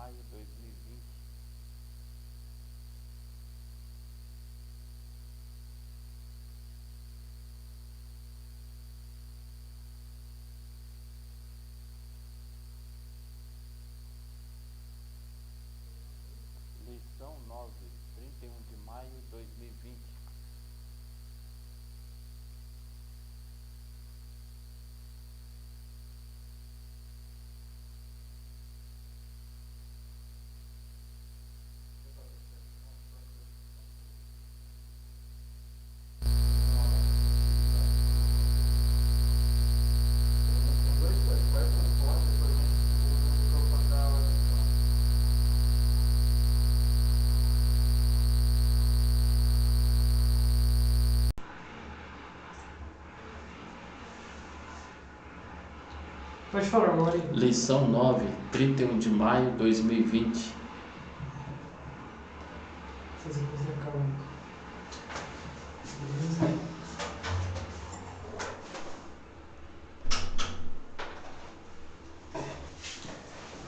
maio de 2020. Lição 9, 31 de maio de 2020. Pode falar, Maurinho. Lição 9, 31 de maio de 2020. Fazer coisa calma. Beleza?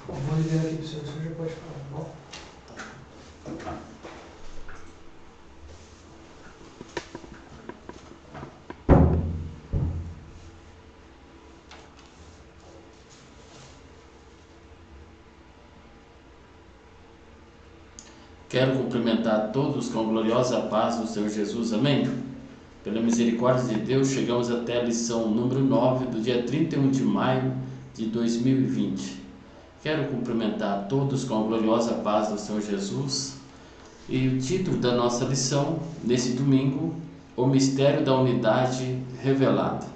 Vou liberar aqui pro senhor, o senhor já pode falar, tá bom? Quero cumprimentar a todos com a gloriosa paz do Senhor Jesus, amém? Pela misericórdia de Deus, chegamos até a lição número 9 do dia 31 de maio de 2020. Quero cumprimentar a todos com a gloriosa paz do Senhor Jesus. E o título da nossa lição, nesse domingo, o mistério da unidade revelado.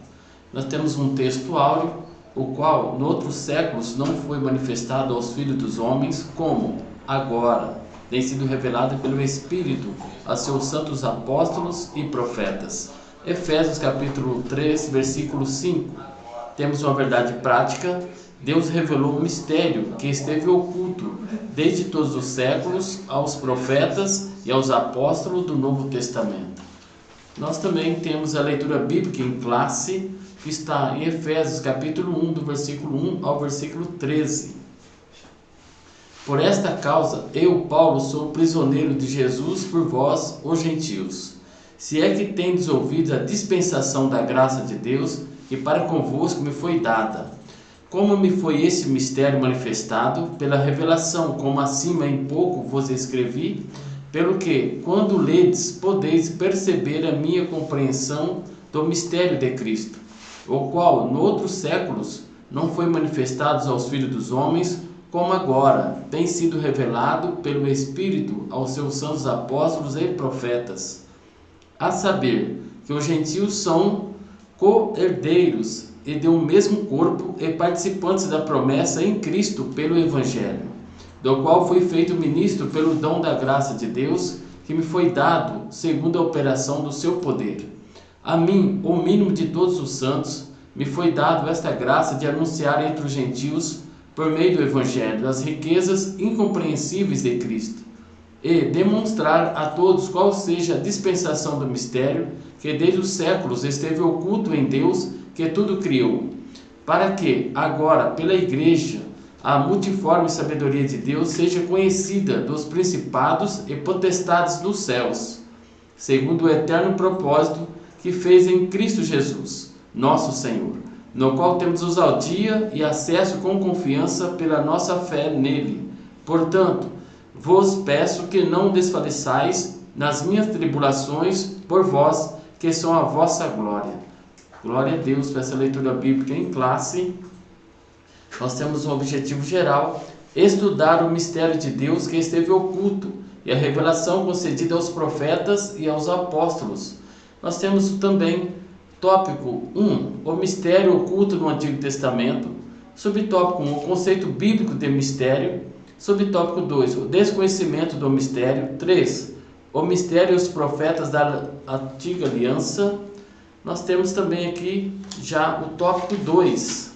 Nós temos um texto áureo, o qual, noutros séculos, não foi manifestado aos filhos dos homens, como agora tem sido revelado pelo Espírito a seus santos apóstolos e profetas. Efésios capítulo 3, versículo 5. Temos uma verdade prática. Deus revelou um mistério que esteve oculto desde todos os séculos aos profetas e aos apóstolos do Novo Testamento. Nós também temos a leitura bíblica em classe, que está em Efésios capítulo 1, do versículo 1 ao versículo 13. Por esta causa, eu, Paulo, sou prisioneiro de Jesus por vós, os gentios. Se é que tendes ouvido a dispensação da graça de Deus, que para convosco me foi dada. Como me foi esse mistério manifestado, pela revelação, como acima em pouco vos escrevi, pelo que, quando ledes, podeis perceber a minha compreensão do mistério de Cristo, o qual, noutros séculos, não foi manifestado aos filhos dos homens, como agora tem sido revelado pelo Espírito aos seus santos apóstolos e profetas, a saber, que os gentios são co-herdeiros e de um mesmo corpo e participantes da promessa em Cristo pelo Evangelho, do qual fui feito ministro pelo dom da graça de Deus, que me foi dado segundo a operação do seu poder. A mim, o mínimo de todos os santos, me foi dado esta graça de anunciar entre os gentios, por meio do Evangelho, as riquezas incompreensíveis de Cristo, e demonstrar a todos qual seja a dispensação do mistério, que desde os séculos esteve oculto em Deus, que tudo criou, para que, agora, pela Igreja, a multiforme sabedoria de Deus seja conhecida dos principados e potestades dos céus, segundo o eterno propósito que fez em Cristo Jesus, nosso Senhor, no qual temos ousadia e acesso com confiança pela nossa fé nele. Portanto, vos peço que não desfaleçais nas minhas tribulações por vós, que são a vossa glória. Glória a Deus por essa leitura bíblica em classe. Nós temos um objetivo geral: estudar o mistério de Deus que esteve oculto e a revelação concedida aos profetas e aos apóstolos. Nós temos também tópico 1, o mistério oculto no Antigo Testamento. Subtópico 1, o conceito bíblico de mistério. Subtópico 2, o desconhecimento do mistério. 3, o mistério e os profetas da Antiga Aliança. Nós temos também aqui já o tópico 2.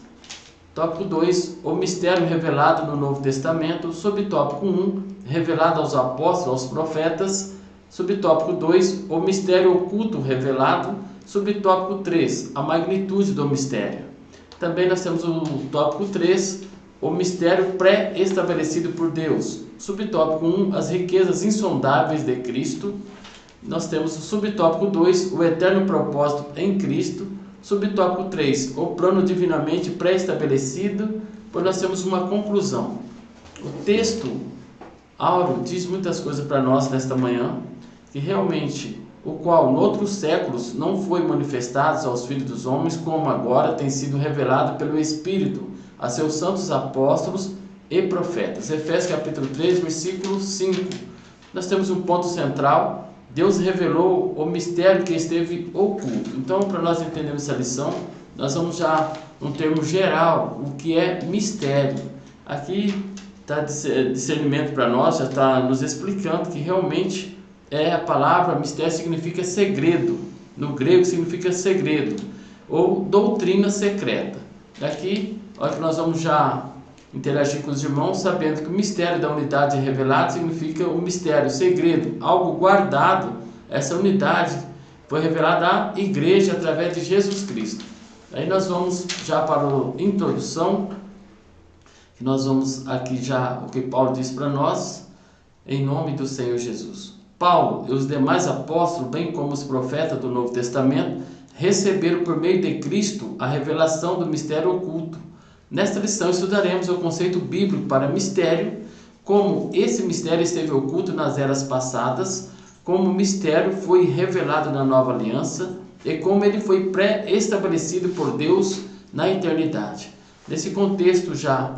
Tópico 2, o mistério revelado no Novo Testamento. Subtópico 1, revelado aos apóstolos, aos profetas. Subtópico 2, o mistério oculto revelado. Subtópico 3, a magnitude do mistério. Também nós temos o tópico 3, o mistério pré-estabelecido por Deus. Subtópico 1, as riquezas insondáveis de Cristo. Nós temos o subtópico 2, o eterno propósito em Cristo. Subtópico 3, o plano divinamente pré-estabelecido. Pois nós temos uma conclusão. O texto áureo diz muitas coisas para nós nesta manhã, que realmente o qual, noutros séculos, não foi manifestado aos filhos dos homens, como agora tem sido revelado pelo Espírito a seus santos apóstolos e profetas. Efésios capítulo 3, versículo 5. Nós temos um ponto central: Deus revelou o mistério que esteve oculto. Então, para nós entendermos essa lição, nós vamos já, num termo geral, o que é mistério. Aqui está discernimento para nós, já está nos explicando que realmente a palavra mistério significa segredo. No grego significa segredo, ou doutrina secreta. Daqui, olha que nós vamos já interagir com os irmãos, sabendo que o mistério da unidade revelada significa o mistério, o segredo, algo guardado. Essa unidade foi revelada à igreja através de Jesus Cristo. Aí nós vamos já para a introdução, que nós vamos aqui já o que Paulo diz para nós, em nome do Senhor Jesus. Paulo e os demais apóstolos, bem como os profetas do Novo Testamento, receberam por meio de Cristo a revelação do mistério oculto. Nesta lição estudaremos o conceito bíblico para mistério, como esse mistério esteve oculto nas eras passadas, como o mistério foi revelado na nova aliança e como ele foi pré-estabelecido por Deus na eternidade. Nesse contexto já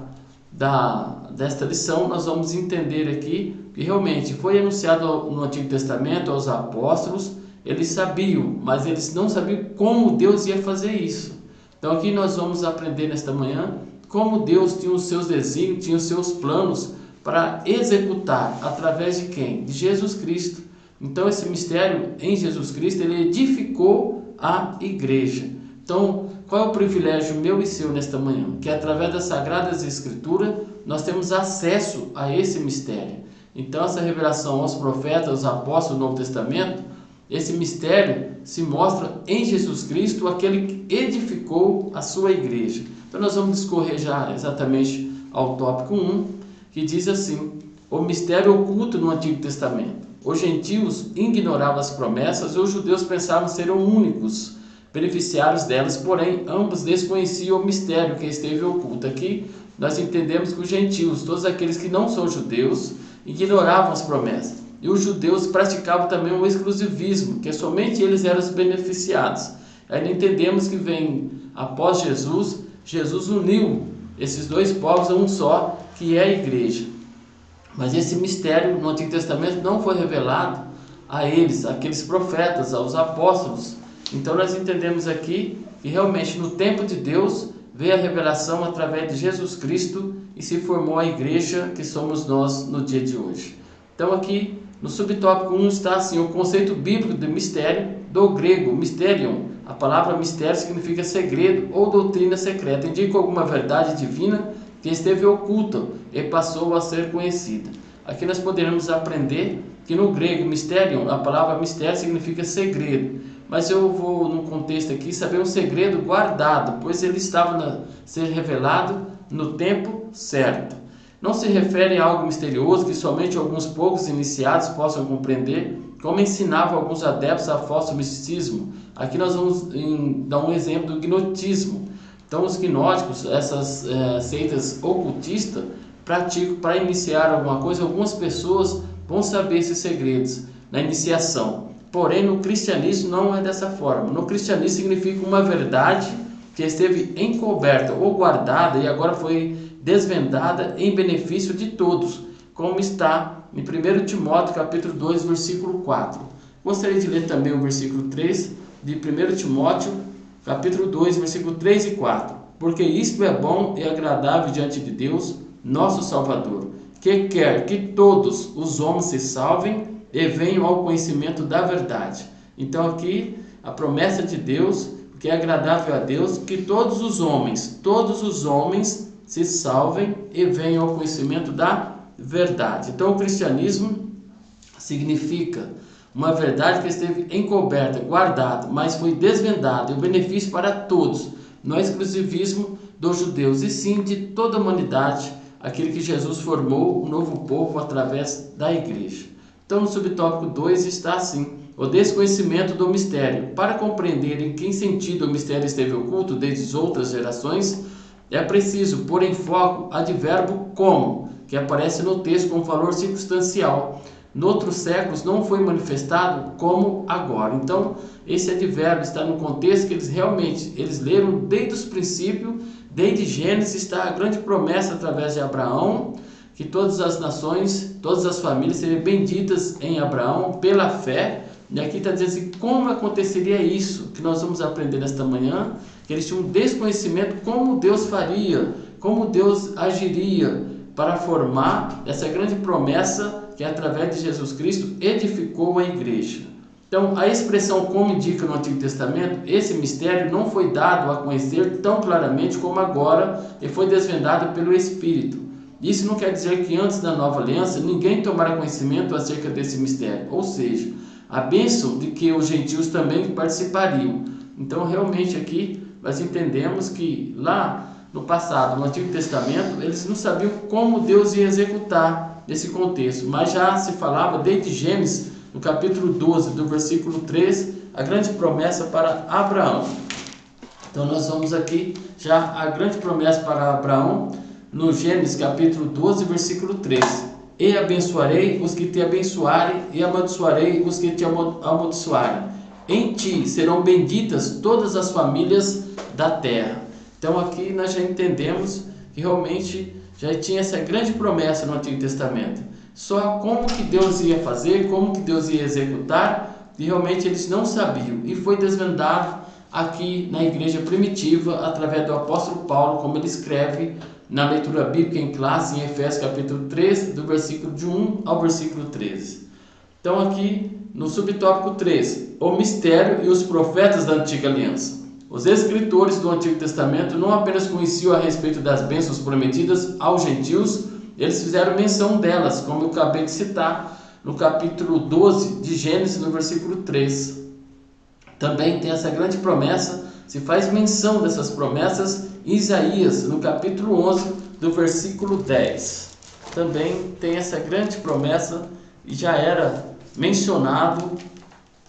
desta lição, nós vamos entender aqui que realmente foi anunciado no Antigo Testamento aos apóstolos. Eles sabiam, mas eles não sabiam como Deus ia fazer isso. Então aqui nós vamos aprender nesta manhã como Deus tinha os seus desígnios, tinha os seus planos para executar através de quem? De Jesus Cristo. Então esse mistério em Jesus Cristo, ele edificou a igreja. Então, qual é o privilégio meu e seu nesta manhã? Que através das Sagradas Escrituras nós temos acesso a esse mistério. Então essa revelação aos profetas, aos apóstolos do Novo Testamento, esse mistério se mostra em Jesus Cristo, aquele que edificou a sua igreja. Então nós vamos discorrer já exatamente ao tópico 1, que diz assim: o mistério oculto no Antigo Testamento. Os gentios ignoravam as promessas e os judeus pensavam ser únicos beneficiários delas, porém ambos desconheciam o mistério que esteve oculto. Aqui nós entendemos que os gentios, todos aqueles que não são judeus, ignoravam as promessas. E os judeus praticavam também o exclusivismo, que somente eles eram os beneficiados. Aí entendemos que vem após Jesus, Jesus uniu esses dois povos a um só, que é a igreja. Mas esse mistério no Antigo Testamento não foi revelado a eles, aqueles profetas, aos apóstolos. Então nós entendemos aqui que realmente no tempo de Deus veio a revelação através de Jesus Cristo e se formou a igreja que somos nós no dia de hoje. Então aqui no subtópico 1 está assim o conceito bíblico de mistério, do grego mysterion. A palavra mistério significa segredo ou doutrina secreta, indica alguma verdade divina que esteve oculta e passou a ser conhecida. Aqui nós poderemos aprender que no grego mysterion, a palavra mistério significa segredo. Mas eu vou, no contexto aqui, saber um segredo guardado, pois ele estava a ser revelado no tempo certo. Não se refere a algo misterioso que somente alguns poucos iniciados possam compreender, como ensinavam alguns adeptos a falso misticismo. Aqui nós vamos dar um exemplo do gnotismo. Então os gnósticos, essas seitas ocultistas, praticam para iniciar alguma coisa. Algumas pessoas vão saber esses segredos na iniciação. Porém, no cristianismo não é dessa forma. No cristianismo significa uma verdade que esteve encoberta ou guardada e agora foi desvendada em benefício de todos, como está em 1 Timóteo capítulo 2, versículo 4. Gostaria de ler também o versículo 3 de 1 Timóteo capítulo 2, versículo 3 e 4. Porque isto é bom e agradável diante de Deus, nosso Salvador, que quer que todos os homens se salvem e venham ao conhecimento da verdade. Então aqui a promessa de Deus, que é agradável a Deus, que todos os homens se salvem e venham ao conhecimento da verdade. Então o cristianismo significa uma verdade que esteve encoberta, guardada, mas foi desvendada, e o benefício para todos. Não é exclusivismo dos judeus, e sim de toda a humanidade, aquele que Jesus formou, um novo povo através da igreja. Então, no subtópico 2 está assim: o desconhecimento do mistério. Para compreender em que sentido o mistério esteve oculto desde as outras gerações, é preciso pôr em foco o advérbio como, que aparece no texto com valor circunstancial. Noutros séculos não foi manifestado como agora. Então, esse advérbio está no contexto que eles leram desde os princípios, desde Gênesis, está a grande promessa através de Abraão, que todas as nações, todas as famílias seriam benditas em Abraão pela fé. E aqui está dizendo assim, como aconteceria isso, que nós vamos aprender nesta manhã, que eles tinham um desconhecimento como Deus faria, como Deus agiria para formar essa grande promessa que através de Jesus Cristo edificou a igreja. Então, a expressão como indica no Antigo Testamento, esse mistério não foi dado a conhecer tão claramente como agora e foi desvendado pelo Espírito. Isso não quer dizer que antes da nova aliança ninguém tomara conhecimento acerca desse mistério, ou seja, a bênção de que os gentios também participariam. Então, realmente aqui nós entendemos que lá no passado, no Antigo Testamento, eles não sabiam como Deus ia executar esse contexto, mas já se falava desde Gênesis, no capítulo 12, do versículo 3, a grande promessa para Abraão. Então nós vamos aqui já a grande promessa para Abraão, no Gênesis capítulo 12, versículo 3. E abençoarei os que te abençoarem, e amaldiçoarei os que te amaldiçoarem. Em ti serão benditas todas as famílias da terra. Então aqui nós já entendemos que realmente já tinha essa grande promessa no Antigo Testamento. Só como que Deus ia fazer, como que Deus ia executar, e realmente eles não sabiam. E foi desvendado aqui na igreja primitiva, através do apóstolo Paulo, como ele escreve na leitura bíblica em classe, em Efésios capítulo 3, do versículo de 1 ao versículo 13. Então aqui no subtópico 3, o mistério e os profetas da antiga aliança. Os escritores do Antigo Testamento não apenas conheciam a respeito das bênçãos prometidas aos gentios, eles fizeram menção delas, como eu acabei de citar, no capítulo 12 de Gênesis, no versículo 3. Também tem essa grande promessa, se faz menção dessas promessas em Isaías, no capítulo 11, do versículo 10. Também tem essa grande promessa e já era mencionado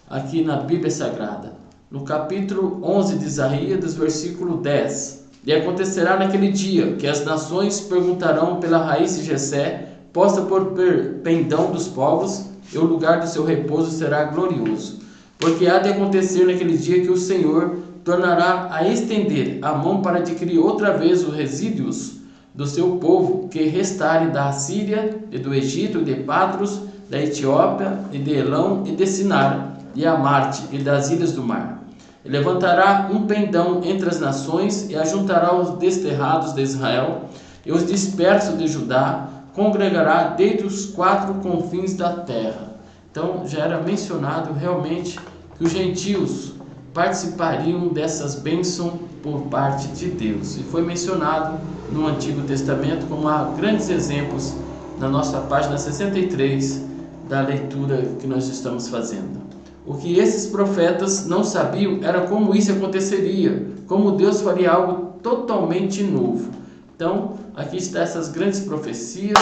aqui na Bíblia Sagrada. No capítulo 11 de Isaías, do versículo 10. E acontecerá naquele dia que as nações perguntarão pela raiz de Jessé, posta por pendão dos povos, e o lugar do seu repouso será glorioso. Porque há de acontecer naquele dia que o Senhor tornará a estender a mão para adquirir outra vez os resíduos do seu povo que restarem da Assíria e do Egito e de Patros, da Etiópia e de Elão e de Sinar, de Amarte e das ilhas do mar. E levantará um pendão entre as nações e ajuntará os desterrados de Israel e os dispersos de Judá, congregará desde os 4 confins da terra. Então já era mencionado realmente que os gentios participariam dessas bênçãos por parte de Deus. E foi mencionado no Antigo Testamento como há grandes exemplos na nossa página 63 da leitura que nós estamos fazendo. O que esses profetas não sabiam era como isso aconteceria, como Deus faria algo totalmente novo. Então, aqui estão essas grandes profecias,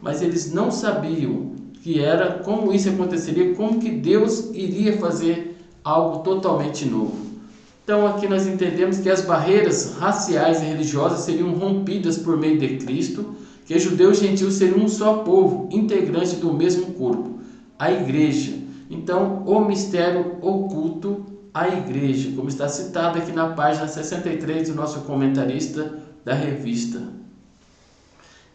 mas eles não sabiam que era como isso aconteceria, como que Deus iria fazer algo totalmente novo. Então, aqui nós entendemos que as barreiras raciais e religiosas seriam rompidas por meio de Cristo, que judeus e gentios seriam um só povo, integrante do mesmo corpo, a igreja. Então, o mistério oculto, a igreja, como está citado aqui na página 63 do nosso comentarista da revista.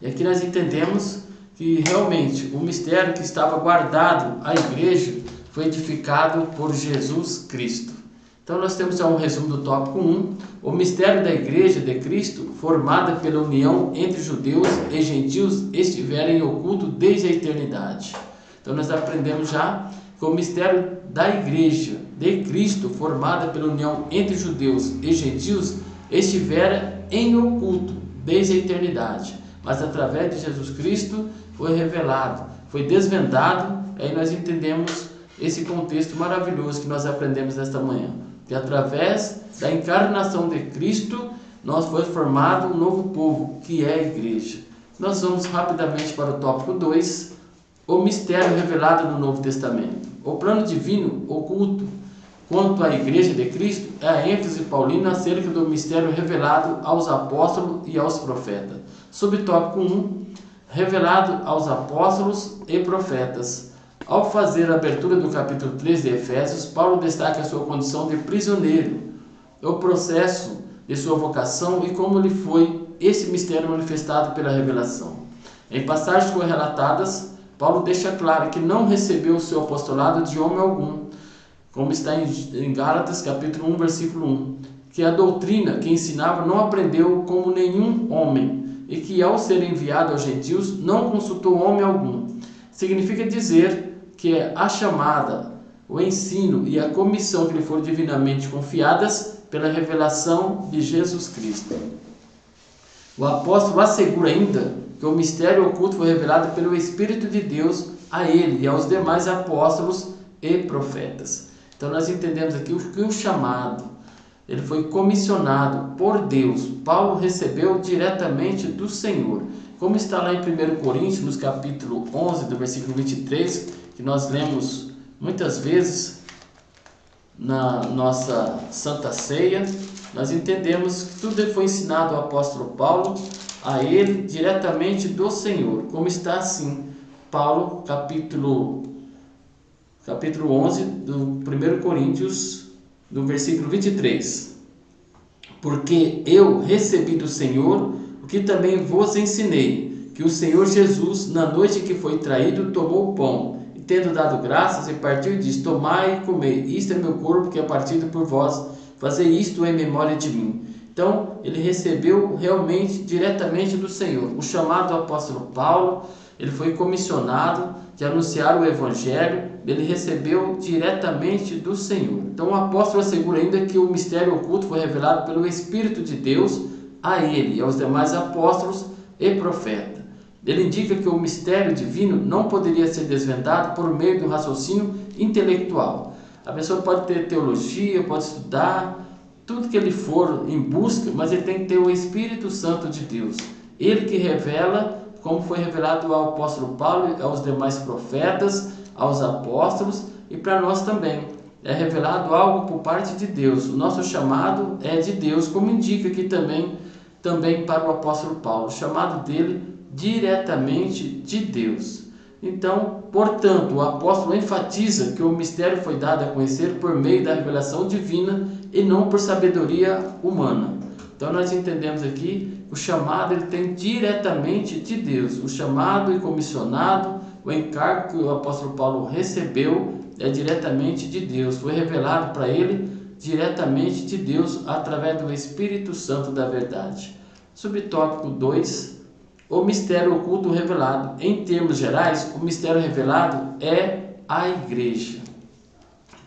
E aqui nós entendemos que realmente o mistério que estava guardado à igreja foi edificado por Jesus Cristo. Então nós temos um resumo do tópico 1, o mistério da igreja de Cristo, formada pela união entre judeus e gentios, estiverem em oculto desde a eternidade. Então nós aprendemos já que o mistério da igreja de Cristo, formada pela união entre judeus e gentios, estivera em oculto desde a eternidade, mas através de Jesus Cristo foi revelado, foi desvendado. Aí nós entendemos esse contexto maravilhoso que nós aprendemos nesta manhã, que através da encarnação de Cristo, nós foi formado um novo povo, que é a igreja. Nós vamos rapidamente para o tópico 2, o mistério revelado no Novo Testamento. O plano divino oculto quanto à igreja de Cristo é a ênfase paulina acerca do mistério revelado aos apóstolos e aos profetas. Subtópico 1, revelado aos apóstolos e profetas. Ao fazer a abertura do capítulo 3 de Efésios, Paulo destaca a sua condição de prisioneiro, o processo de sua vocação e como lhe foi esse mistério manifestado pela revelação. Em passagens correlatadas, Paulo deixa claro que não recebeu o seu apostolado de homem algum, como está em Gálatas capítulo 1, versículo 1, que a doutrina que ensinava não aprendeu como nenhum homem, e que ao ser enviado aos gentios não consultou homem algum. Significa dizer que a chamada, o ensino e a comissão que lhe foram divinamente confiadas pela revelação de Jesus Cristo. O apóstolo assegura ainda que o mistério oculto foi revelado pelo Espírito de Deus a ele e aos demais apóstolos e profetas. Então nós entendemos aqui que o chamado, ele foi comissionado por Deus. Paulo recebeu diretamente do Senhor. Como está lá em 1 Coríntios, no capítulo 11, do versículo 23, que nós lemos muitas vezes na nossa Santa Ceia, nós entendemos que tudo foi ensinado ao apóstolo Paulo, a ele diretamente do Senhor. Como está assim, Paulo, capítulo 11 do 1 Coríntios, do versículo 23. Porque eu recebi do Senhor o que também vos ensinei, que o Senhor Jesus, na noite que foi traído, tomou o pão, e tendo dado graças, e partiu e disse: tomai e comei, isto é meu corpo que é partido por vós, fazei isto em memória de mim. Então, ele recebeu realmente, diretamente do Senhor. O chamado do apóstolo Paulo, ele foi comissionado de anunciar o Evangelho, ele recebeu diretamente do Senhor. Então o apóstolo assegura ainda que o mistério oculto foi revelado pelo Espírito de Deus a ele e aos demais apóstolos e profetas. Ele indica que o mistério divino não poderia ser desvendado por meio do raciocínio intelectual. A pessoa pode ter teologia, pode estudar, tudo que ele for em busca, mas ele tem que ter o Espírito Santo de Deus. Ele que revela, como foi revelado ao apóstolo Paulo, aos demais profetas, aos apóstolos e para nós também. É revelado algo por parte de Deus. O nosso chamado é de Deus, como indica aqui também para o apóstolo Paulo. O chamado dele diretamente de Deus. Então, portanto, o apóstolo enfatiza que o mistério foi dado a conhecer por meio da revelação divina e não por sabedoria humana. Então nós entendemos aqui que o chamado ele tem diretamente de Deus. O chamado e comissionado, o encargo que o apóstolo Paulo recebeu é diretamente de Deus. Foi revelado para ele diretamente de Deus através do Espírito Santo da verdade. Subtópico 2. O mistério oculto revelado. Em termos gerais, o mistério revelado é a igreja.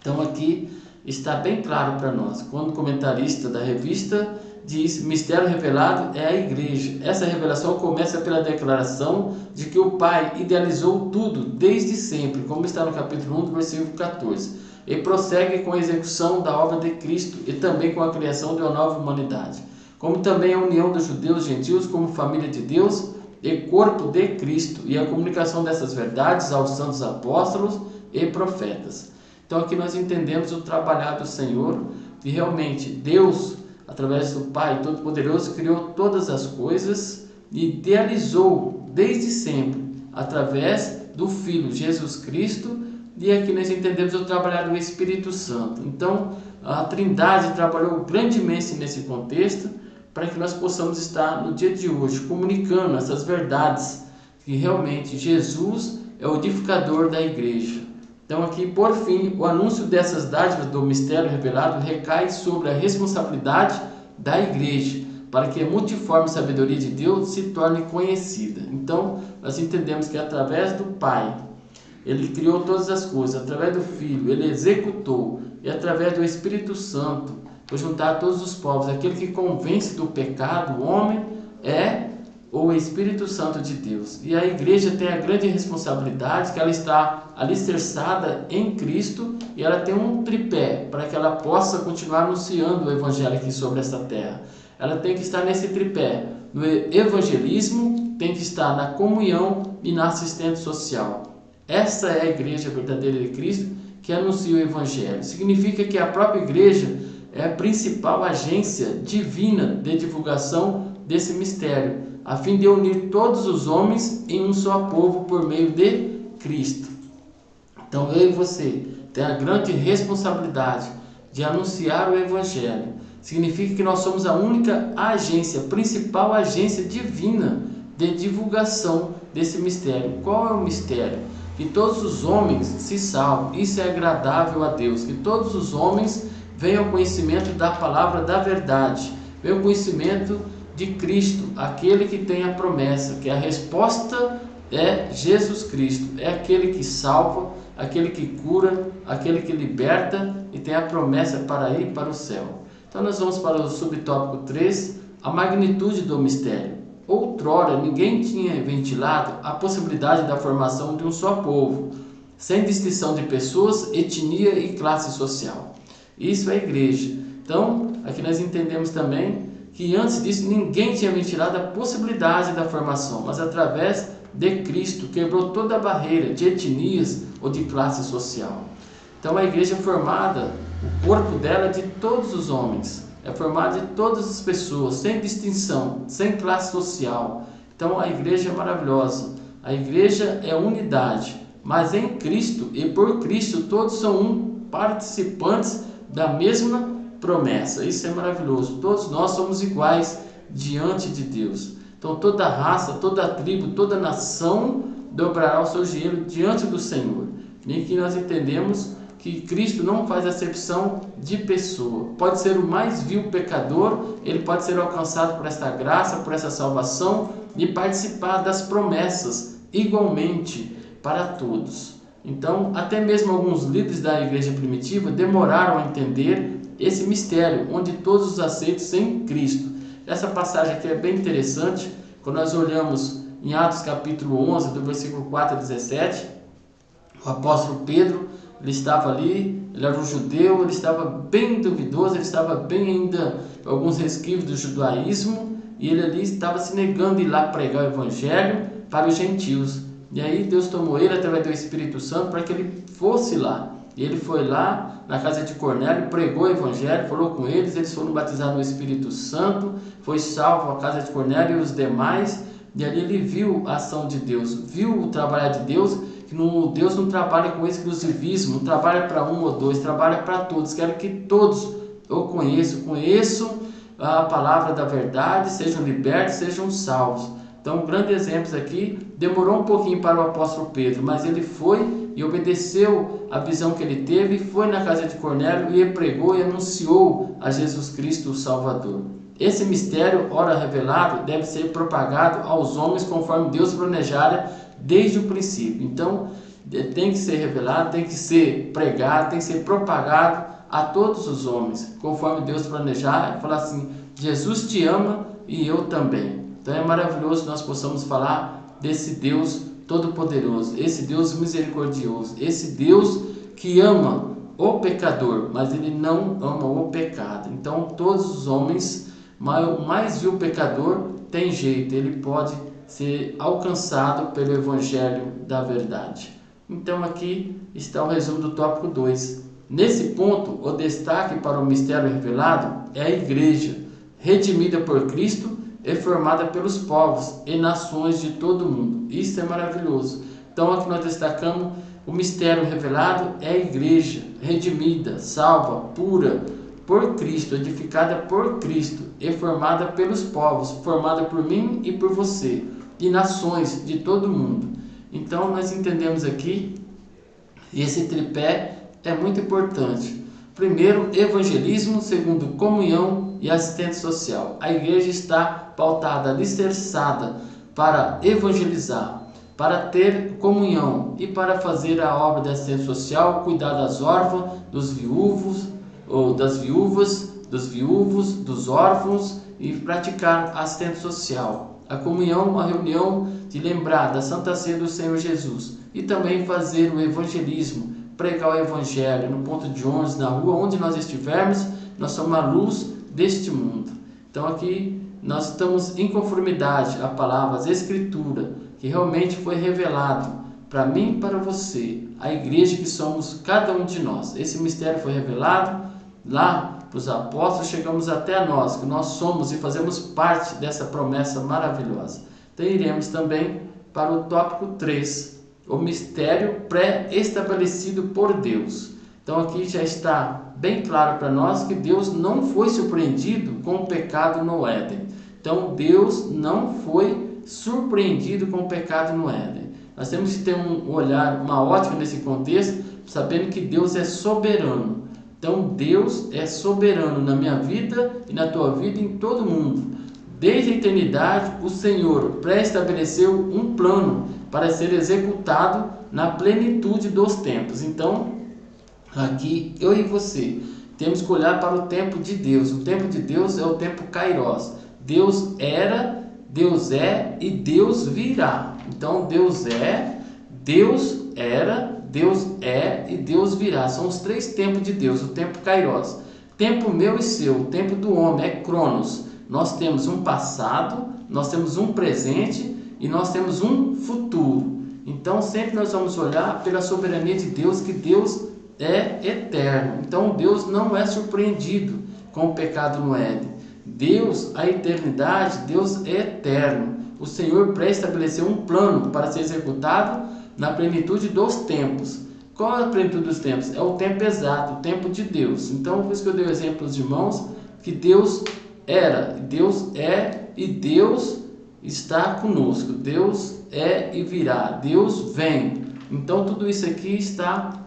Então aqui está bem claro para nós. Quando o comentarista da revista diz mistério revelado é a igreja. Essa revelação começa pela declaração de que o Pai idealizou tudo desde sempre, como está no capítulo 1, do versículo 14. E prossegue com a execução da obra de Cristo e também com a criação de uma nova humanidade. Como também a união dos judeus e gentios como família de Deus e corpo de Cristo e a comunicação dessas verdades aos santos apóstolos e profetas. Então aqui nós entendemos o trabalhar do Senhor, que realmente Deus, através do Pai Todo-Poderoso, criou todas as coisas e idealizou desde sempre, através do Filho Jesus Cristo, e aqui nós entendemos o trabalhar do Espírito Santo. Então a Trindade trabalhou grandemente nesse contexto, para que nós possamos estar no dia de hoje comunicando essas verdades, que realmente Jesus é o edificador da igreja. Então aqui, por fim, o anúncio dessas dádivas do mistério revelado recai sobre a responsabilidade da igreja, para que a multiforme sabedoria de Deus se torne conhecida. Então, nós entendemos que através do Pai, Ele criou todas as coisas, através do Filho, Ele executou, e através do Espírito Santo, foi juntar todos os povos. Aquele que convence do pecado, o homem, é o Espírito Santo de Deus. E a igreja tem a grande responsabilidade que ela está alicerçada em Cristo e ela tem um tripé para que ela possa continuar anunciando o Evangelho aqui sobre essa terra. ela tem que estar nesse tripé, no evangelismo, tem que estar na comunhão e na assistência social. Essa é a igreja verdadeira de Cristo, que anuncia o evangelho. Significa que a própria igreja é a principal agência divina de divulgação desse mistério, a fim de unir todos os homens em um só povo por meio de Cristo. Então eu e você tem a grande responsabilidade de anunciar o evangelho. Significa que nós somos a única agência, principal agência divina de divulgação desse mistério. Qual é o mistério? Que todos os homens se salvem. Isso é agradável a Deus. Que todos os homens venham ao conhecimento da palavra da verdade, venham ao conhecimento de Cristo, aquele que tem a promessa, que a resposta é Jesus Cristo, é aquele que salva, aquele que cura, aquele que liberta e tem a promessa para ir para o céu. Então nós vamos para o subtópico 3, a magnitude do mistério. Outrora ninguém tinha ventilado a possibilidade da formação de um só povo, sem distinção de pessoas, etnia e classe social. Isso é a igreja. Então aqui nós entendemos também que antes disso ninguém tinha ventilado a possibilidade da formação, mas através de Cristo quebrou toda a barreira de etnias ou de classe social. Então a igreja é formada, o corpo dela é de todos os homens, é formado de todas as pessoas, sem distinção, sem classe social. Então a igreja é maravilhosa, a igreja é unidade, mas em Cristo e por Cristo todos são participantes da mesma promessa. Isso é maravilhoso, todos nós somos iguais diante de Deus. Então toda raça, toda tribo, toda nação dobrará o seu joelho diante do Senhor. E que nós entendemos que Cristo não faz acepção de pessoa. Pode ser o mais vil pecador, ele pode ser alcançado por esta graça, por essa salvação e participar das promessas igualmente para todos. Então, até mesmo alguns líderes da igreja primitiva demoraram a entender esse mistério, onde todos os aceitos em Cristo. Essa passagem aqui é bem interessante, quando nós olhamos em Atos capítulo 11, do versículo 4 a 17, o apóstolo Pedro, ele estava ali, ele era um judeu, ele estava bem duvidoso, ele estava bem ainda alguns resquícios do judaísmo, e ele ali estava se negando a ir lá pregar o evangelho para os gentios. E aí Deus tomou ele através do Espírito Santo para que ele fosse lá. E ele foi lá na casa de Cornélio, pregou o evangelho, falou com eles foram batizados no Espírito Santo, foi salvo a casa de Cornélio e os demais, e ali ele viu a ação de Deus, viu o trabalhar de Deus, que Deus não trabalha com exclusivismo, não trabalha para um ou dois, trabalha para todos. Quero que todos o conheçam a palavra da verdade, sejam libertos, sejam salvos. Então, um grande exemplo aqui, demorou um pouquinho para o apóstolo Pedro, mas ele foi e obedeceu a visão que ele teve, foi na casa de Cornélio e pregou e anunciou a Jesus Cristo, o Salvador. Esse mistério, ora revelado, deve ser propagado aos homens conforme Deus planejara desde o princípio. Então, tem que ser revelado, tem que ser pregado, tem que ser propagado a todos os homens, conforme Deus planejar, falar assim, Jesus te ama e eu também. Então é maravilhoso nós possamos falar desse Deus todo-poderoso, esse Deus misericordioso, esse Deus que ama o pecador, mas ele não ama o pecado. Então todos os homens, o mais vil pecador tem jeito, ele pode ser alcançado pelo evangelho da verdade. Então aqui está o resumo do tópico 2. Nesse ponto, o destaque para o mistério revelado é a igreja, redimida por Cristo e formada pelos povos e nações de todo o mundo. Isso é maravilhoso. Então aqui nós destacamos o mistério revelado é a igreja, redimida, salva, pura por Cristo, edificada por Cristo e formada pelos povos, formada por mim e por você, e nações de todo o mundo. Então nós entendemos aqui, esse tripé é muito importante. Primeiro, evangelismo. Segundo, comunhão e assistência social. A igreja está pautada, alicerçada para evangelizar, para ter comunhão e para fazer a obra de assistência social, cuidar das órfãs, dos viúvos, ou das viúvas, dos viúvos, dos órfãos e praticar assistência social. A comunhão, a reunião de lembrar da Santa Ceia do Senhor Jesus e também fazer o evangelismo, pregar o evangelho no ponto de ônibus, na rua, onde nós estivermos, nós somos a luz deste mundo. Então aqui nós estamos em conformidade à palavra, à escritura, que realmente foi revelado para mim e para você, a igreja que somos cada um de nós. Esse mistério foi revelado lá para os apóstolos, chegamos até nós, que nós somos e fazemos parte dessa promessa maravilhosa. Então iremos também para o tópico 3, o mistério pré-estabelecido por Deus. Então aqui já está bem claro para nós que Deus não foi surpreendido com o pecado no Éden. Então Deus não foi surpreendido com o pecado no Éden. Nós temos que ter um olhar, uma ótica nesse contexto, sabendo que Deus é soberano. Então Deus é soberano na minha vida e na tua vida e em todo mundo. Desde a eternidade, o Senhor pré-estabeleceu um plano para ser executado na plenitude dos tempos. Então, aqui eu e você temos que olhar para o tempo de Deus. O tempo de Deus é o tempo Kairos. Deus era, Deus é e Deus virá. Então Deus é, Deus era, Deus é e Deus virá. São os três tempos de Deus. O tempo Kairos, tempo meu e seu, o tempo do homem é Cronos. Nós temos um passado, nós temos um presente e nós temos um futuro. Então sempre nós vamos olhar pela soberania de Deus, que Deus é eterno. Então Deus não é surpreendido com o pecado no Éden. Deus, a eternidade, Deus é eterno. O Senhor pré-estabeleceu um plano para ser executado na plenitude dos tempos. Qual é a plenitude dos tempos? É o tempo exato, o tempo de Deus. Então por isso que eu dei o exemplo aos irmãos, que Deus era, Deus é e Deus está conosco. Deus é e virá, Deus vem. Então tudo isso aqui está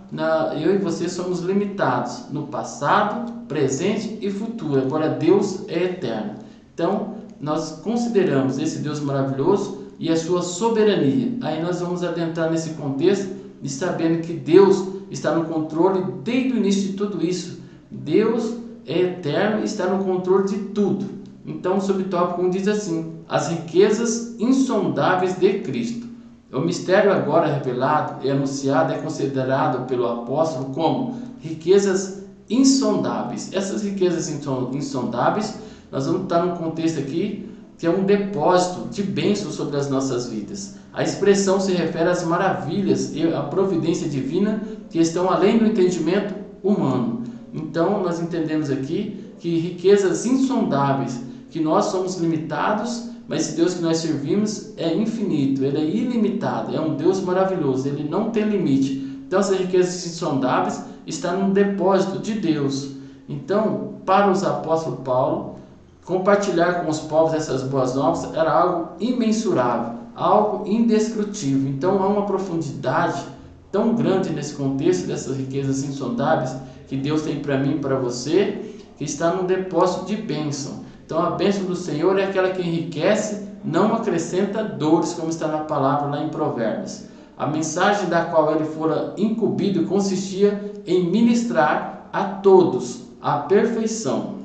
eu e você somos limitados no passado, presente e futuro. Agora Deus é eterno. Então nós consideramos esse Deus maravilhoso e a sua soberania. Aí nós vamos adentrar nesse contexto e sabendo que Deus está no controle desde o início de tudo isso. Deus é eterno e está no controle de tudo. Então o subtópico 1 diz assim: as riquezas insondáveis de Cristo. O mistério agora revelado e anunciado é considerado pelo apóstolo como riquezas insondáveis. Essas riquezas insondáveis, nós vamos estar num contexto aqui que é um depósito de bênçãos sobre as nossas vidas. A expressão se refere às maravilhas e à providência divina que estão além do entendimento humano. Então nós entendemos aqui que riquezas insondáveis, que nós somos limitados, mas esse Deus que nós servimos é infinito, Ele é ilimitado, é um Deus maravilhoso, Ele não tem limite. Então essas riquezas insondáveis estão no depósito de Deus. Então, para os apóstolos Paulo, compartilhar com os povos essas boas novas era algo imensurável, algo indescritível. Então há uma profundidade tão grande nesse contexto dessas riquezas insondáveis que Deus tem para mim e para você, que está num depósito de bênção. Então a bênção do Senhor é aquela que enriquece, não acrescenta dores, como está na palavra lá em Provérbios. A mensagem da qual ele fora incumbido consistia em ministrar a todos a perfeição.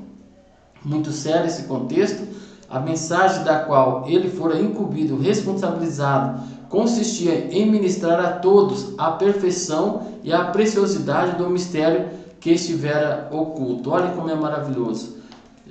Muito sério esse contexto. A mensagem da qual ele fora incumbido, responsabilizado, consistia em ministrar a todos a perfeição e a preciosidade do mistério que estivera oculto. Olha como é maravilhoso.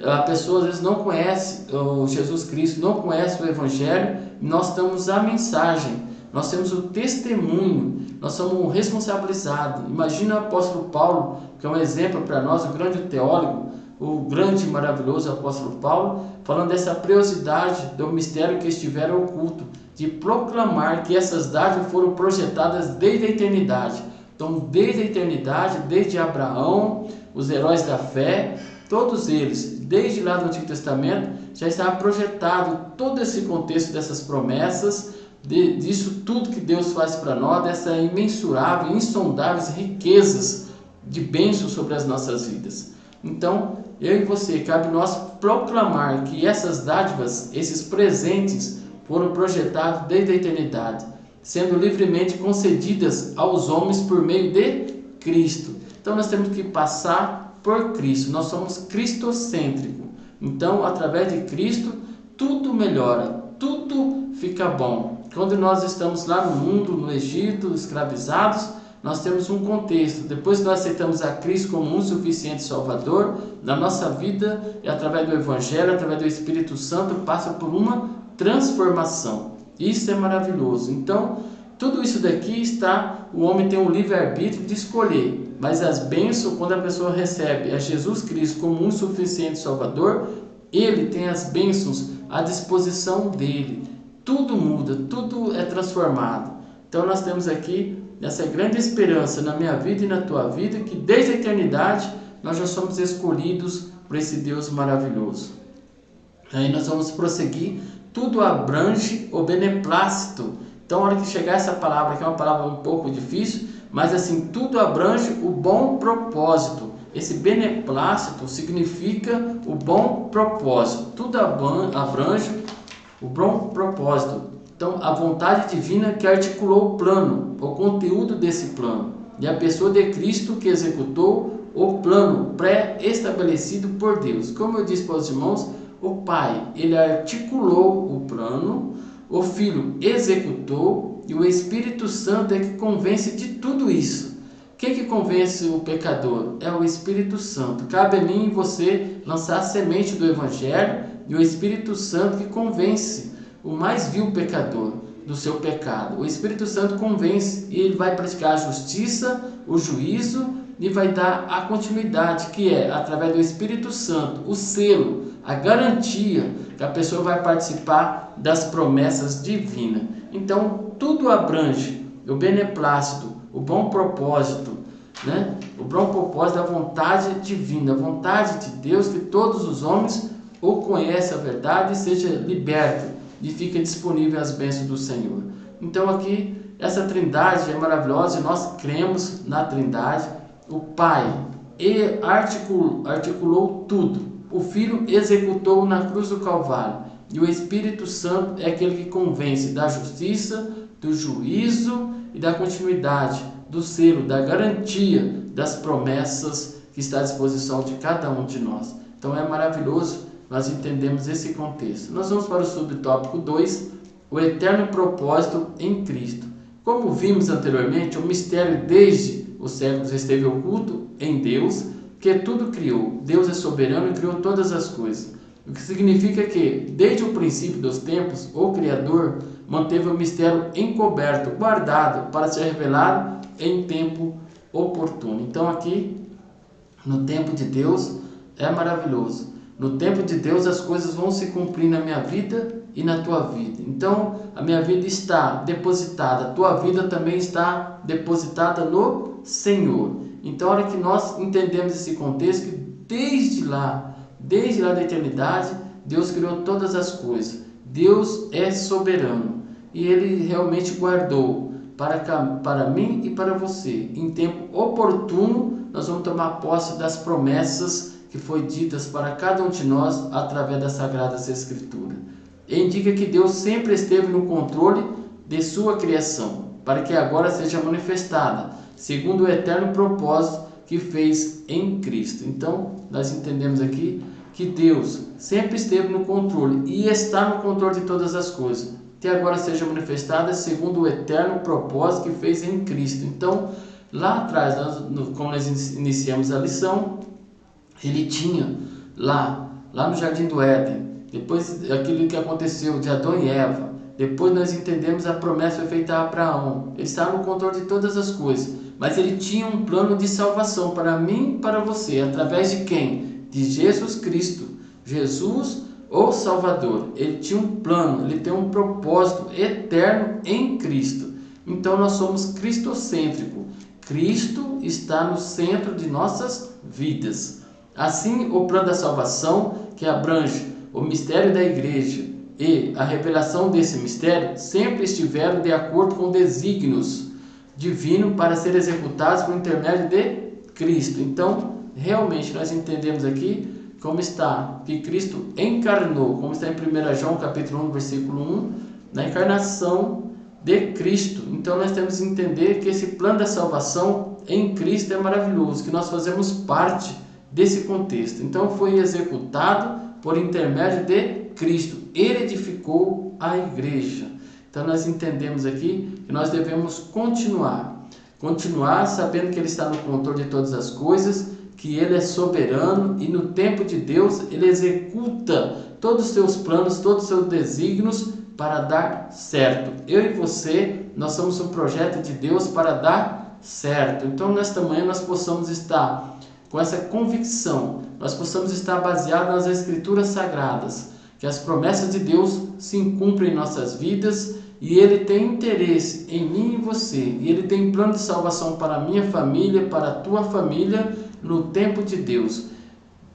A pessoa às vezes não conhece o Jesus Cristo, não conhece o Evangelho, e nós temos a mensagem, nós temos o testemunho, nós somos responsabilizados. Imagina o apóstolo Paulo, que é um exemplo para nós, o grande teólogo, o grande e maravilhoso apóstolo Paulo, falando dessa preciosidade do mistério que estivera oculto, de proclamar que essas dádivas foram projetadas desde a eternidade. Então, desde a eternidade, desde Abraão, os heróis da fé, todos eles, desde lá do Antigo Testamento, já estava projetado todo esse contexto dessas promessas, disso tudo que Deus faz para nós, dessa imensurável, insondáveis riquezas de bênçãos sobre as nossas vidas. Então, eu e você, cabe nós proclamar que essas dádivas, esses presentes, foram projetados desde a eternidade, sendo livremente concedidas aos homens por meio de Cristo. Então, nós temos que passar por Cristo, nós somos cristocêntricos. Então, através de Cristo, tudo melhora, tudo fica bom. Quando nós estamos lá no mundo, no Egito, escravizados, nós temos um contexto. Depois que nós aceitamos a Cristo como um suficiente Salvador, na nossa vida, e através do Evangelho, através do Espírito Santo, passa por uma transformação. Isso é maravilhoso. Então, tudo isso daqui está, o homem tem um livre-arbítrio de escolher, mas as bênçãos, quando a pessoa recebe a Jesus Cristo como um suficiente Salvador, ele tem as bênçãos à disposição dele. Tudo muda, tudo é transformado. Então nós temos aqui essa grande esperança na minha vida e na tua vida, que desde a eternidade nós já somos escolhidos por esse Deus maravilhoso. Aí nós vamos prosseguir, tudo abrange o beneplácito. Então, a hora que chegar essa palavra, que é uma palavra um pouco difícil, mas assim, tudo abrange o bom propósito. Esse beneplácito significa o bom propósito. Tudo abrange o bom propósito. Então, a vontade divina que articulou o plano, o conteúdo desse plano. E a pessoa de Cristo que executou o plano pré-estabelecido por Deus. Como eu disse para os irmãos, o Pai, ele articulou o plano, o Filho executou e o Espírito Santo é que convence de tudo isso. Quem que convence o pecador? É o Espírito Santo. Cabe a mim e você lançar a semente do Evangelho e o Espírito Santo que convence o mais vil pecador do seu pecado. O Espírito Santo convence e ele vai praticar a justiça, o juízo e vai dar a continuidade, que é através do Espírito Santo, o selo, a garantia que a pessoa vai participar das promessas divinas. Então, tudo abrange o beneplácito, o bom propósito, né? O bom propósito da vontade divina, a vontade de Deus, que todos os homens o conheçam a verdade e seja liberto e fique disponível as bênçãos do Senhor. Então, aqui, essa trindade é maravilhosa e nós cremos na trindade. O Pai articulou tudo. O Filho executou na cruz do Calvário. E o Espírito Santo é aquele que convence da justiça, do juízo e da continuidade, do selo, da garantia das promessas que está à disposição de cada um de nós. Então é maravilhoso nós entendemos esse contexto. Nós vamos para o subtópico 2, o eterno propósito em Cristo. Como vimos anteriormente, o mistério desde os séculos esteve oculto em Deus, que tudo criou. Deus é soberano e criou todas as coisas. O que significa que, desde o princípio dos tempos, o Criador manteve o mistério encoberto, guardado, para ser revelado em tempo oportuno. Então aqui, no tempo de Deus, é maravilhoso. No tempo de Deus as coisas vão se cumprir na minha vida e na tua vida. Então a minha vida está depositada, a tua vida também está depositada no Senhor. Então a hora que nós entendemos esse contexto, que desde lá da eternidade, Deus criou todas as coisas. Deus é soberano e Ele realmente guardou para mim e para você. Em tempo oportuno nós vamos tomar posse das promessas que foi ditas para cada um de nós através das Sagradas Escrituras. Indica que Deus sempre esteve no controle de sua criação, para que agora seja manifestada, segundo o eterno propósito que fez em Cristo. Então, nós entendemos aqui que Deus sempre esteve no controle e está no controle de todas as coisas, que agora seja manifestada segundo o eterno propósito que fez em Cristo. Então, lá atrás, como nós iniciamos a lição, ele tinha lá no Jardim do Éden, depois aquilo que aconteceu de Adão e Eva, depois nós entendemos a promessa foi feita a Abraão. Ele estava no controle de todas as coisas, mas ele tinha um plano de salvação para mim e para você, através de quem? De Jesus Cristo, Jesus, o Salvador. Ele tinha um plano, ele tem um propósito eterno em Cristo. Então nós somos cristocêntricos. Cristo está no centro de nossas vidas. Assim, o plano da salvação, que abrange o mistério da igreja e a revelação desse mistério, sempre estiveram de acordo com desígnios divinos para ser executados por intermédio de Cristo. Então, realmente, nós entendemos aqui como está, que Cristo encarnou, como está em 1 João capítulo 1, versículo 1, na encarnação de Cristo. Então, nós temos que entender que esse plano da salvação em Cristo é maravilhoso, que nós fazemos parte desse contexto. Então foi executado por intermédio de Cristo. Ele edificou a igreja. Então nós entendemos aqui que nós devemos continuar continuar sabendo que Ele está no controle de todas as coisas, que Ele é soberano e no tempo de Deus Ele executa todos os seus planos, todos os seus desígnios para dar certo. Eu e você, nós somos um projeto de Deus para dar certo. Então nesta manhã nós possamos estar com essa convicção, nós possamos estar baseados nas Escrituras Sagradas, que as promessas de Deus se cumprem em nossas vidas e Ele tem interesse em mim e você, e Ele tem plano de salvação para a minha família, para a tua família, no tempo de Deus.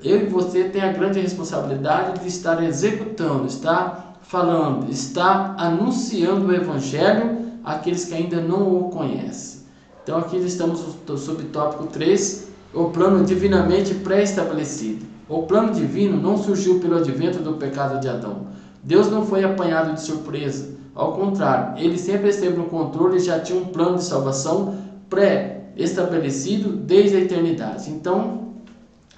Eu e você tem a grande responsabilidade de estar executando, estar falando, estar anunciando o Evangelho àqueles que ainda não o conhecem. Então aqui estamos sob o tópico 3, o plano divinamente pré-estabelecido. O plano divino não surgiu pelo advento do pecado de Adão. Deus não foi apanhado de surpresa. Ao contrário, Ele sempre esteve no controle e já tinha um plano de salvação pré-estabelecido desde a eternidade. Então,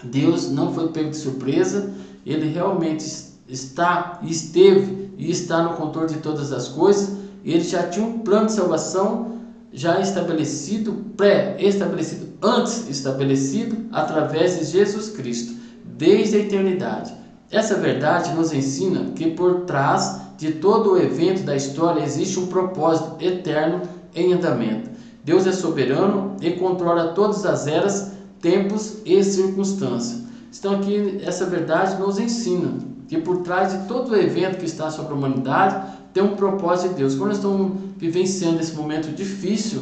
Deus não foi pego de surpresa. Ele realmente esteve e está no controle de todas as coisas. Ele já tinha um plano de salvação já estabelecido, pré-estabelecido, antes estabelecido, através de Jesus Cristo, desde a eternidade. Essa verdade nos ensina que por trás de todo o evento da história existe um propósito eterno em andamento. Deus é soberano e controla todas as eras, tempos e circunstâncias. Então aqui essa verdade nos ensina que por trás de todo o evento que está sobre a humanidade tem um propósito de Deus. Quando nós estamos vivenciando esse momento difícil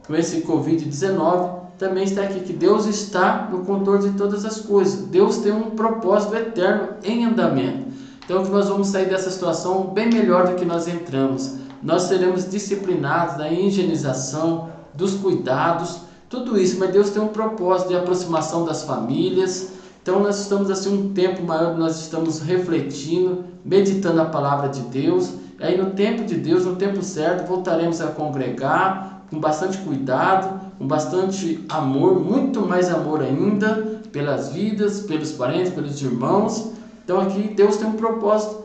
com esse Covid-19, também está aqui que Deus está no controle de todas as coisas. Deus tem um propósito eterno em andamento. Então que nós vamos sair dessa situação bem melhor do que nós entramos. Nós seremos disciplinados da higienização, dos cuidados, tudo isso, mas Deus tem um propósito de aproximação das famílias. Então nós estamos assim um tempo maior, nós estamos refletindo, meditando a palavra de Deus. E aí no tempo de Deus, no tempo certo, voltaremos a congregar com bastante cuidado, com bastante amor, muito mais amor ainda, pelas vidas, pelos parentes, pelos irmãos. Então aqui Deus tem um propósito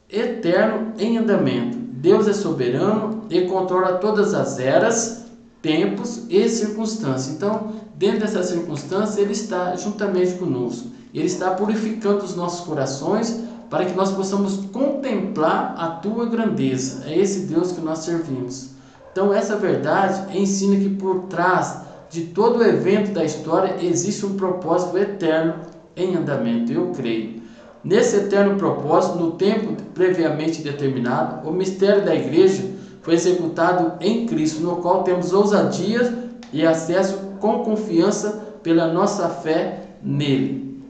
eterno em andamento. Deus é soberano e controla todas as eras, tempos e circunstâncias. Então, dentro dessa circunstância, Ele está juntamente conosco. Ele está purificando os nossos corações para que nós possamos contemplar a Tua grandeza. É esse Deus que nós servimos. Então, essa verdade ensina que por trás de todo o evento da história existe um propósito eterno em andamento. Eu creio. Nesse eterno propósito, no tempo previamente determinado, o mistério da igreja foi executado em Cristo, no qual temos ousadia e acesso com confiança pela nossa fé nele.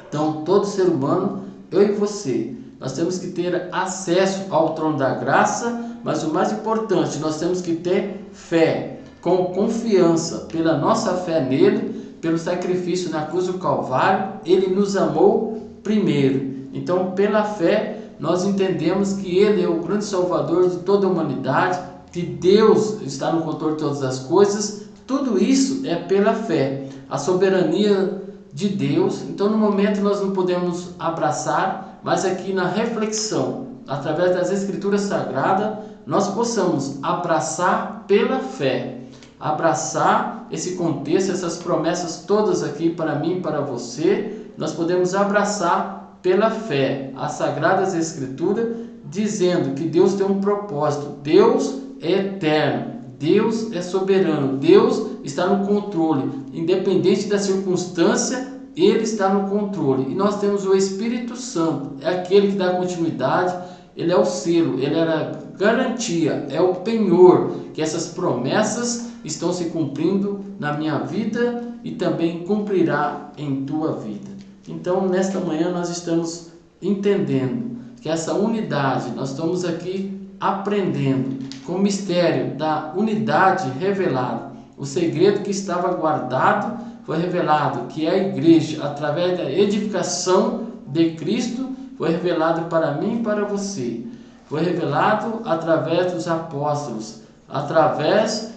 Então, todo ser humano, eu e você, nós temos que ter acesso ao trono da graça, mas o mais importante, nós temos que ter fé, com confiança pela nossa fé nele, pelo sacrifício na cruz do Calvário. Ele nos amou primeiro. Então, pela fé, nós entendemos que Ele é o grande Salvador de toda a humanidade, que Deus está no controle de todas as coisas. Tudo isso é pela fé, a soberania de Deus. Então, no momento nós não podemos abraçar, mas aqui na reflexão, através das Escrituras Sagradas, nós possamos abraçar pela fé, abraçar esse contexto, essas promessas todas aqui para mim e para você. Nós podemos abraçar pela fé as Sagradas Escrituras, dizendo que Deus tem um propósito. Deus é eterno, Deus é soberano, Deus está no controle, independente da circunstância, Ele está no controle. E nós temos o Espírito Santo, é aquele que dá continuidade, Ele é o selo, Ele é a garantia, é o penhor que essas promessas estão se cumprindo na minha vida e também cumprirá em tua vida. Então, nesta manhã nós estamos entendendo que essa unidade, nós estamos aqui aprendendo com o mistério da unidade revelada. O segredo que estava guardado foi revelado, que é a igreja, através da edificação de Cristo, foi revelado para mim e para você. Foi revelado através dos apóstolos, através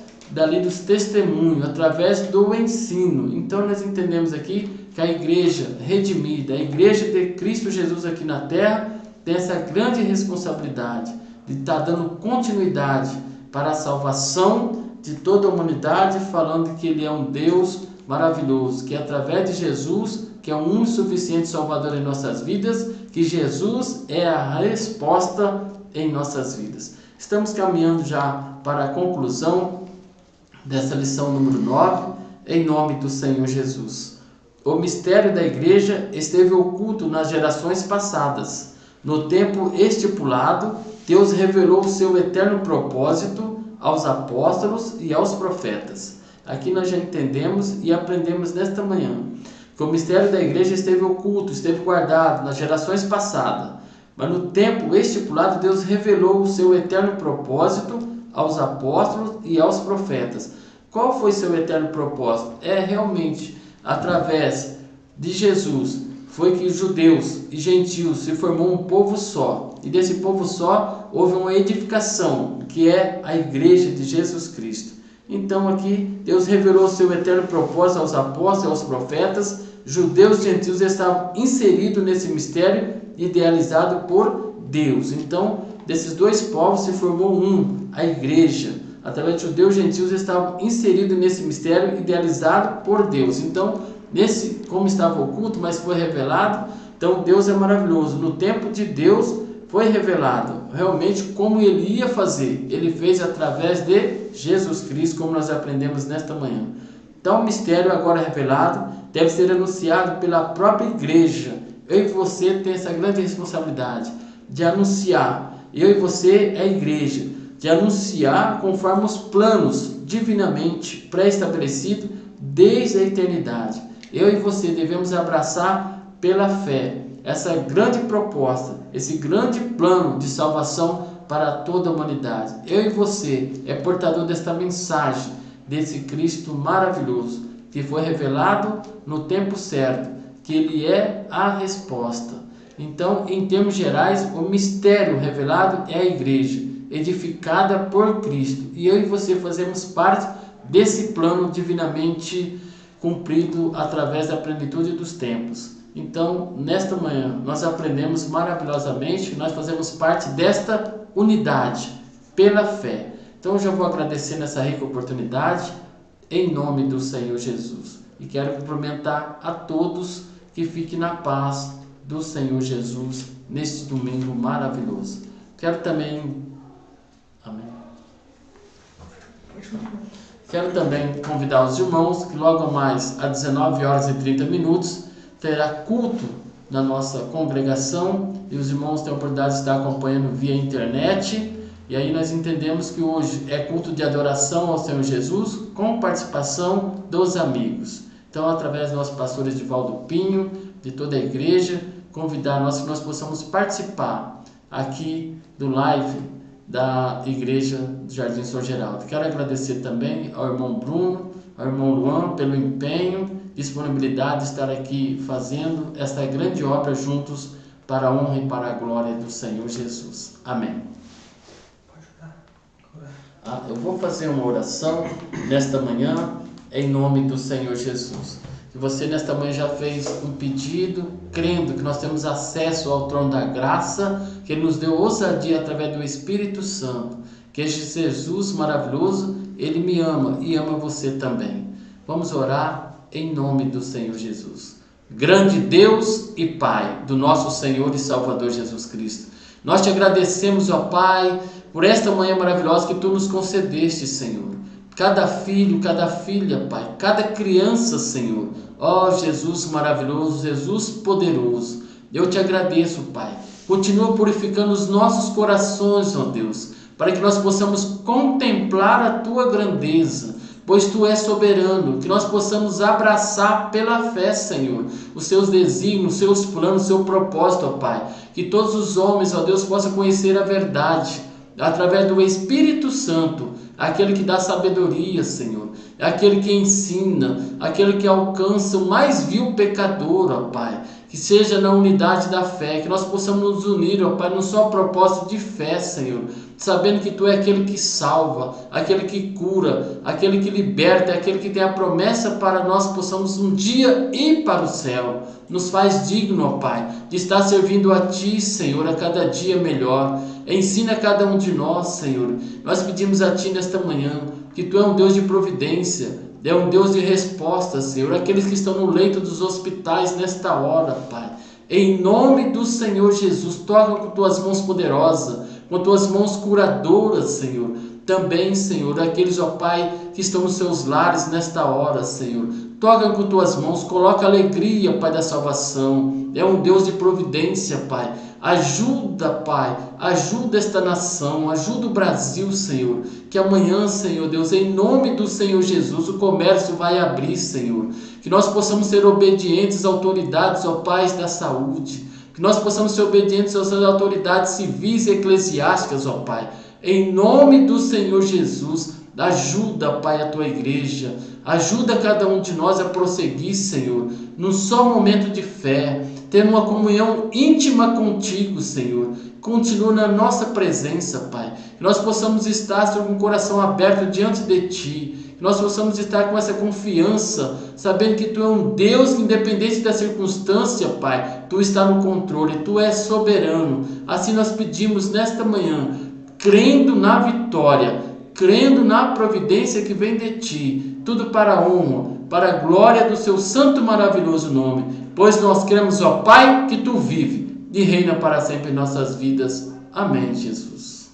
dos testemunhos, através do ensino. Então nós entendemos aqui que a igreja redimida, a igreja de Cristo Jesus aqui na terra, tem essa grande responsabilidade de estar dando continuidade para a salvação de toda a humanidade, falando que Ele é um Deus maravilhoso, que através de Jesus, que é um único suficiente Salvador em nossas vidas, que Jesus é a resposta em nossas vidas. Estamos caminhando já para a conclusão dessa lição número 9, em nome do Senhor Jesus. O mistério da igreja esteve oculto nas gerações passadas. No tempo estipulado, Deus revelou o seu eterno propósito aos apóstolos e aos profetas. Aqui nós já entendemos e aprendemos nesta manhã que o mistério da igreja esteve oculto, esteve guardado nas gerações passadas. Mas no tempo estipulado, Deus revelou o seu eterno propósito aos apóstolos e aos profetas. Qual foi seu eterno propósito? É realmente através de Jesus, foi que judeus e gentios se formou um povo só. E desse povo só houve uma edificação, que é a igreja de Jesus Cristo. Então aqui Deus revelou o seu eterno propósito aos apóstolos e aos profetas. Judeus e gentios estavam inseridos nesse mistério idealizado por Deus. Então desses dois povos se formou a igreja. Através de judeus e gentios estavam inseridos nesse mistério idealizado por Deus. Então, como estava oculto, mas foi revelado, então Deus é maravilhoso. No tempo de Deus foi revelado realmente como Ele ia fazer. Ele fez através de Jesus Cristo, como nós aprendemos nesta manhã. Então o mistério agora revelado deve ser anunciado pela própria igreja. Eu e você tem essa grande responsabilidade de anunciar. Eu e você é a igreja, de anunciar conforme os planos divinamente pré-estabelecidos desde a eternidade. Eu e você devemos abraçar pela fé essa grande proposta, esse grande plano de salvação para toda a humanidade. Eu e você é portador desta mensagem, desse Cristo maravilhoso, que foi revelado no tempo certo, que Ele é a resposta. Então, em termos gerais, o mistério revelado é a igreja, edificada por Cristo. E eu e você fazemos parte desse plano divinamente cumprido através da plenitude dos tempos. Então, nesta manhã, nós aprendemos maravilhosamente que nós fazemos parte desta unidade pela fé. Então, eu já vou agradecer nessa rica oportunidade em nome do Senhor Jesus. E quero cumprimentar a todos que fiquem na paz do Senhor Jesus neste domingo maravilhoso. Quero também... Amém. Quero também convidar os irmãos que logo mais às 19h30 terá culto na nossa congregação e os irmãos têm a oportunidade de estar acompanhando via internet. E aí nós entendemos que hoje é culto de adoração ao Senhor Jesus com participação dos amigos. Então, através dos nossos pastores Edivaldo Pinho, de toda a igreja, convidar nós que nós possamos participar aqui do live da igreja do Jardim São Geraldo. Quero agradecer também ao irmão Bruno, ao irmão Luan pelo empenho, disponibilidade de estar aqui fazendo esta grande obra juntos para a honra e para a glória do Senhor Jesus. Amém. Eu vou fazer uma oração nesta manhã em nome do Senhor Jesus. Que você nesta manhã já fez um pedido, crendo que nós temos acesso ao trono da graça, que Ele nos deu ousadia através do Espírito Santo, que este Jesus maravilhoso, Ele me ama e ama você também. Vamos orar em nome do Senhor Jesus. Grande Deus e Pai do nosso Senhor e Salvador Jesus Cristo, nós te agradecemos, ó Pai, por esta manhã maravilhosa que Tu nos concedeste, Senhor. Cada filho, cada filha, Pai, cada criança, Senhor. Ó Jesus maravilhoso, Jesus poderoso, eu te agradeço, Pai. Continua purificando os nossos corações, ó Deus, para que nós possamos contemplar a Tua grandeza, pois Tu és soberano, que nós possamos abraçar pela fé, Senhor, os Seus desígnios, os Seus planos, o Seu propósito, ó Pai. Que todos os homens, ó Deus, possam conhecer a verdade, através do Espírito Santo, aquele que dá sabedoria, Senhor, aquele que ensina, aquele que alcança o mais vil pecador, ó Pai, que seja na unidade da fé, que nós possamos nos unir, ó Pai, num só propósito de fé, Senhor, sabendo que Tu é aquele que salva, aquele que cura, aquele que liberta, aquele que tem a promessa para nós possamos um dia ir para o céu. Nos faz digno, ó Pai, de estar servindo a Ti, Senhor, a cada dia melhor. Ensina cada um de nós, Senhor. Nós pedimos a Ti nesta manhã, que Tu é um Deus de providência, é um Deus de resposta, Senhor. Aqueles que estão no leito dos hospitais nesta hora, Pai, em nome do Senhor Jesus, toca com Tuas mãos poderosas, com Tuas mãos curadoras, Senhor. Também, Senhor, aqueles, ó Pai, que estão nos seus lares nesta hora, Senhor. Toca com Tuas mãos, coloca alegria, Pai, da salvação. É um Deus de providência, Pai. Ajuda, Pai, ajuda esta nação, ajuda o Brasil, Senhor. Que amanhã, Senhor Deus, em nome do Senhor Jesus, o comércio vai abrir, Senhor. Que nós possamos ser obedientes às autoridades, ó Pai, da saúde. Que nós possamos ser obedientes às autoridades civis e eclesiásticas, ó Pai. Em nome do Senhor Jesus, ajuda, Pai, a Tua igreja. Ajuda cada um de nós a prosseguir, Senhor, num só momento de fé, tendo uma comunhão íntima contigo, Senhor. Continua na nossa presença, Pai. Que nós possamos estar, Senhor, com o coração aberto diante de Ti. Que nós possamos estar com essa confiança, sabendo que Tu é um Deus que, independente da circunstância, Pai, Tu está no controle, Tu és soberano. Assim nós pedimos nesta manhã, crendo na vitória, crendo na providência que vem de Ti, tudo para a honra, para a glória do Seu santo e maravilhoso nome, pois nós cremos, ó Pai, que Tu vive e reina para sempre em nossas vidas. Amém, Jesus.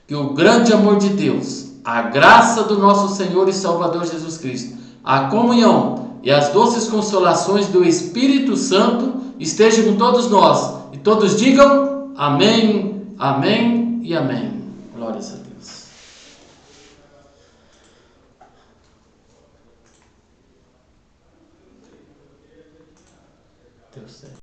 Que o grande amor de Deus, a graça do nosso Senhor e Salvador Jesus Cristo, a comunhão e as doces consolações do Espírito Santo estejam com todos nós, e todos digam amém, amém e amém. Glórias a Deus. Deu certo.